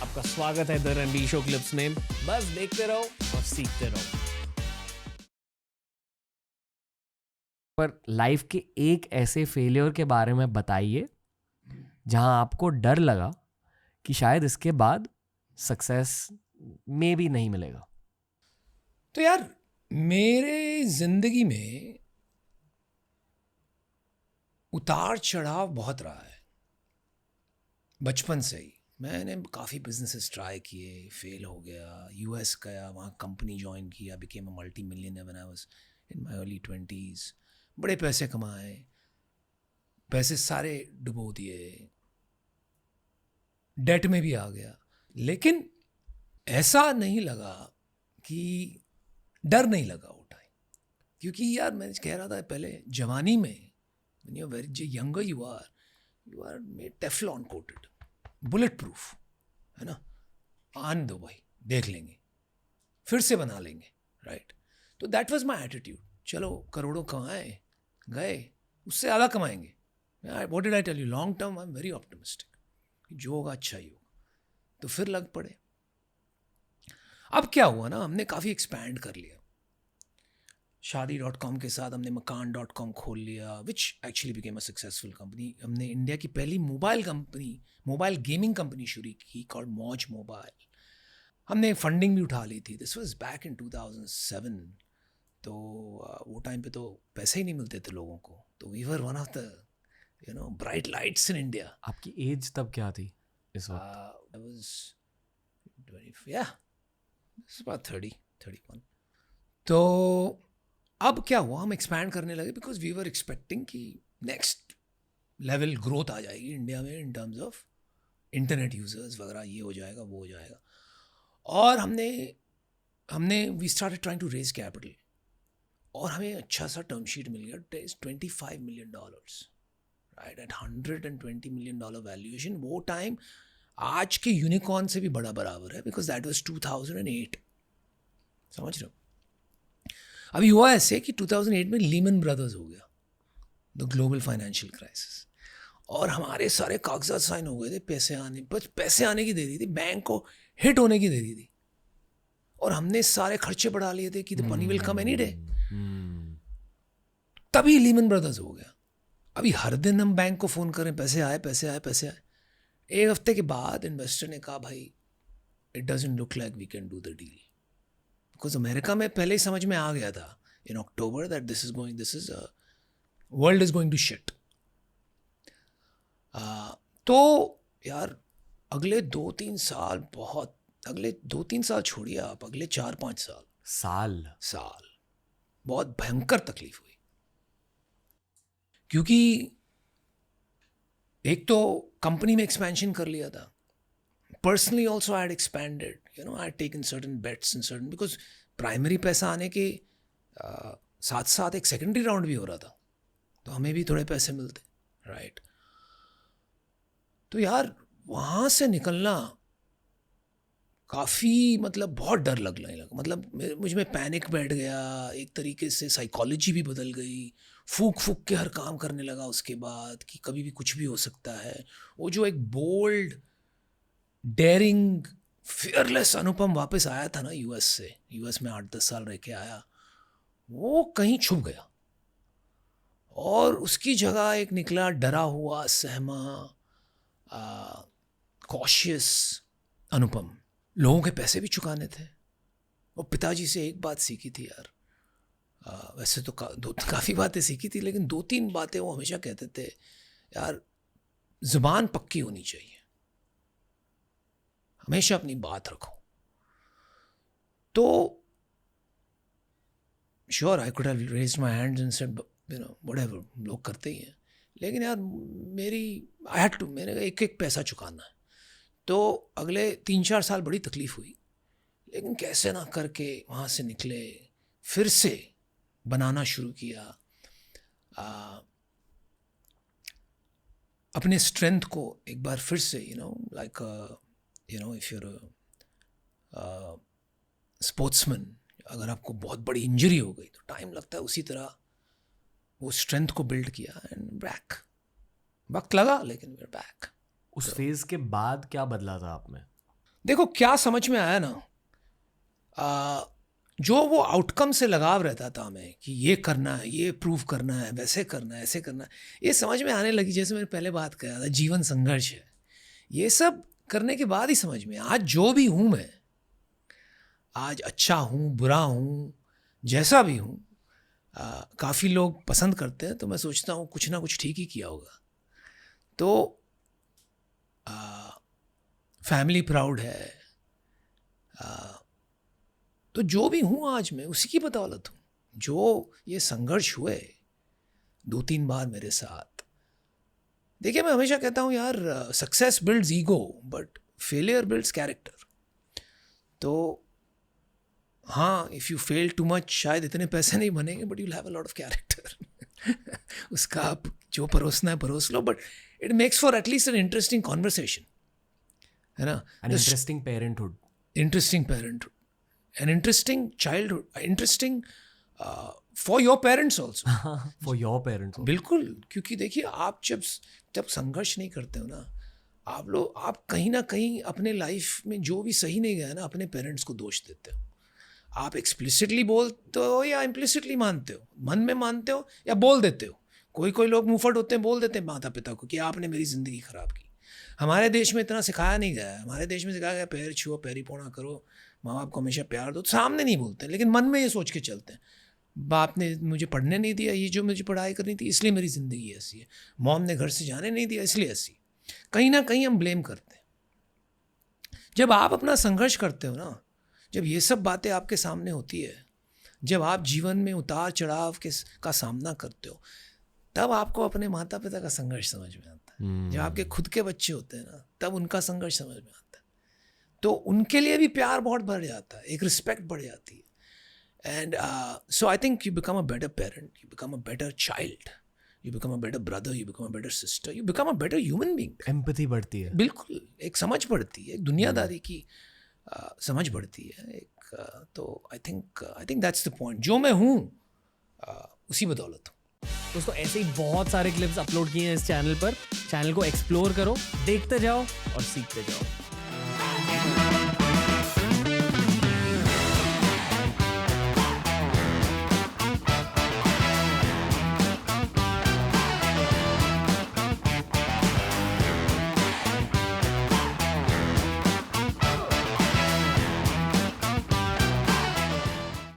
आपका स्वागत है द रणबीर शो क्लिप्स में। बस देखते रहो और सीखते रहो। पर लाइफ के एक ऐसे फेलियर के बारे में बताइए जहां आपको डर लगा कि शायद इसके बाद सक्सेस में भी नहीं मिलेगा। तो यार मेरे जिंदगी में उतार चढ़ाव बहुत रहा है बचपन से ही। मैंने काफ़ी बिजनेसेस ट्राई किए, फेल हो गया, यूएस गया, वहाँ कंपनी ज्वाइन किया, became a multi millionaire when I was in my early 20s। बड़े पैसे कमाए, पैसे सारे डुबो दिए, डेट में भी आ गया। लेकिन ऐसा नहीं लगा कि डर नहीं लगा वो टाइम, क्योंकि यार मैं कह रहा था पहले जवानी में, when you're very younger you are made Teflon coated, bullet proof है ना। आन दो भाई, देख लेंगे, फिर से बना लेंगे, राइट। तो दैट वाज माय एटीट्यूड। चलो करोड़ों कमाए गए, उससे ज़्यादा कमाएंगे। What did I tell you, long term I am very optimistic, जो होगा अच्छा ही होगा। तो फिर लग पड़े। अब क्या हुआ ना, हमने काफ़ी एक्सपैंड कर लिया। शादी.com के साथ हमने मकान.com खोल लिया, which actually became a successful company. हमने इंडिया की पहली मोबाइल गेमिंग कंपनी शुरू की, कॉल्ड मौज मोबाइल। हमने फंडिंग भी उठा ली थी। This was back in 2007। तो वो टाइम पे तो पैसे ही नहीं मिलते थे लोगों को, तो we were one of the bright lights in India. आपकी एज तब क्या थी इस वक्त? I was 20, yeah, it's about 30, 31. तो अब क्या हुआ, हम एक्सपैंड करने लगे बिकॉज वी वर एक्सपेक्टिंग कि नेक्स्ट लेवल ग्रोथ आ जाएगी इंडिया में in terms of internet users वगैरह, ये हो जाएगा वो हो जाएगा। और हमने we started trying to raise capital, और हमें अच्छा सा टर्म शीट मिल गया। It is $25 million, right, at $120 million valuation. वो टाइम आज के यूनिकॉर्न से भी बड़ा बराबर है, बिकॉज दैट वाज 2008। समझ रहे हो। अभी हुआ ऐसे कि 2008 में लीमन ब्रदर्स हो गया, द ग्लोबल फाइनेंशियल क्राइसिस, और हमारे सारे कागजात साइन हो गए थे, पैसे आने की देरी थी, बैंक को हिट होने की देरी थी, और हमने सारे खर्चे बढ़ा लिए थे कि the money will come any day. तभी लीमन ब्रदर्स हो गया। अभी हर दिन हम बैंक को फ़ोन करें, पैसे आए पैसे आए पैसे आए। एक हफ्ते के बाद इन्वेस्टर ने कहा, भाई it doesn't look like we can do the deal, because America में पहले ही समझ में आ गया था in October that this is world is going to shit. तो यार अगले 2-3 साल अगले 2-3 साल छोड़िए आप, अगले 4-5 साल बहुत भयंकर तकलीफ हुई, क्योंकि एक तो कंपनी में एक्सपेंशन कर लिया था। Personally also I had expanded, I had taken certain bets in certain, because primary पैसा आने के साथ साथ एक सेकेंडरी राउंड भी हो रहा था, तो हमें भी थोड़े पैसे मिलते, राइट। तो यार वहाँ से निकलना काफ़ी, मतलब बहुत डर लगने लगा, मतलब मुझ में पैनिक बैठ गया, एक तरीके से साइकोलॉजी भी बदल गई, फूक के हर काम करने लगा उसके बाद, कि कभी भी कुछ भी हो सकता है। वो जो एक बोल्ड डेयरिंग फियरलेस अनुपम वापस आया था ना यूएस में 8-10 साल रह के आया, वो कहीं छुप गया, और उसकी जगह एक निकला डरा हुआ, सहमा, कॉशियस अनुपम। लोगों के पैसे भी चुकाने थे। और पिताजी से एक बात सीखी थी यार, वैसे तो काफ़ी बातें सीखी थी, लेकिन 2-3 बातें वो हमेशा कहते थे, यार ज़ुबान पक्की होनी चाहिए, हमेशा अपनी बात रखो। तो sure I could have raised my hands and said whatever, लोग करते ही हैं, लेकिन यार आई हैड टू, मैंने एक पैसा चुकाना है। तो अगले 3-4 साल बड़ी तकलीफ हुई, लेकिन कैसे ना करके वहाँ से निकले, फिर से बनाना शुरू किया, अपने स्ट्रेंथ को एक बार फिर से, लाइक इफ यूर स्पोर्ट्समैन, अगर आपको बहुत बड़ी इंजरी हो गई तो टाइम लगता है, उसी तरह वो स्ट्रेंथ को बिल्ड किया एंड बैक। वक्त लगा, लेकिन वी आर बैक। उस फेज के बाद क्या बदला था आप में? देखो क्या समझ में आया ना, जो वो आउटकम से लगाव रहता था हमें कि ये करना है, ये प्रूव करना है, वैसे करना है, ऐसे करना है, ये समझ में आने लगी। जैसे मैंने पहले बात कहा था, जीवन संघर्ष है। ये सब करने के बाद ही समझ में, आज जो भी हूँ मैं, आज अच्छा हूँ, बुरा हूँ, जैसा भी हूँ, काफ़ी लोग पसंद करते हैं, तो मैं सोचता हूँ कुछ ना कुछ ठीक ही किया होगा। तो फैमिली प्राउड है, तो जो भी हूँ आज मैं उसी की बदौलत हूँ। जो ये संघर्ष हुए 2-3 बार मेरे साथ, देखिए मैं हमेशा कहता हूँ यार, success builds ego but failure builds character. तो हाँ, if you fail too much, शायद इतने पैसे नहीं बनेंगे, but you'll have a lot of character. उसका आप जो परोसना है परोस लो, but it makes for at least an interesting conversation, है ना? An interesting parenthood. Interesting parenthood, an interesting childhood, interesting for your parents also. For your parents. बिल्कुल, क्योंकि देखिए आप जब संघर्ष नहीं करते हो ना, आप कहीं ना कहीं अपने लाइफ में जो भी सही नहीं गया ना, अपने पेरेंट्स को दोष देते हो। आप एक्सप्लिसिटली बोलते हो या इम्प्लिसिटली मानते हो, मन में मानते हो या बोल देते हो। कोई लोग मुंहफट होते हैं, बोल देते हैं माता पिता को कि आपने मेरी ज़िंदगी ख़राब की। हमारे देश में इतना सिखाया नहीं गया है। हमारे देश में सिखाया गया पैर छुओ, पैरी पोना करो, माँ बाप को हमेशा प्यार दो। सामने नहीं बोलते, लेकिन मन में ये सोच के चलते हैं, बाप ने मुझे पढ़ने नहीं दिया, ये जो मुझे पढ़ाई करनी थी इसलिए मेरी ज़िंदगी ऐसी है, मॉम ने घर से जाने नहीं दिया इसलिए ऐसी। कहीं ना कहीं हम ब्लेम करते हैं। जब आप अपना संघर्ष करते हो ना, जब ये सब बातें आपके सामने होती है, जब आप जीवन में उतार चढ़ाव का सामना करते हो, तब आपको अपने माता पिता का संघर्ष समझ में आता है। जब आपके खुद के बच्चे होते हैं ना, तब उनका संघर्ष समझ में आता है। तो उनके लिए भी प्यार बहुत बढ़ जाता है, एक रिस्पेक्ट बढ़ जाती है। And so I think you become a better parent, you become a better child, you become a better brother, you become a better sister, you become a better human being. Empathy बढ़ती है। बिल्कुल, एक समझ बढ़ती है, एक दुनियादारी की समझ बढ़ती है एक। तो I think that's the point. जो मैं हूँ उसी बदौलत हूँ। दोस्तों ऐसे ही बहुत सारे क्लिप्स अपलोड किए हैं इस चैनल पर। चैनल को एक्सप्लोर करो, देखते जाओ और सीखते जाओ।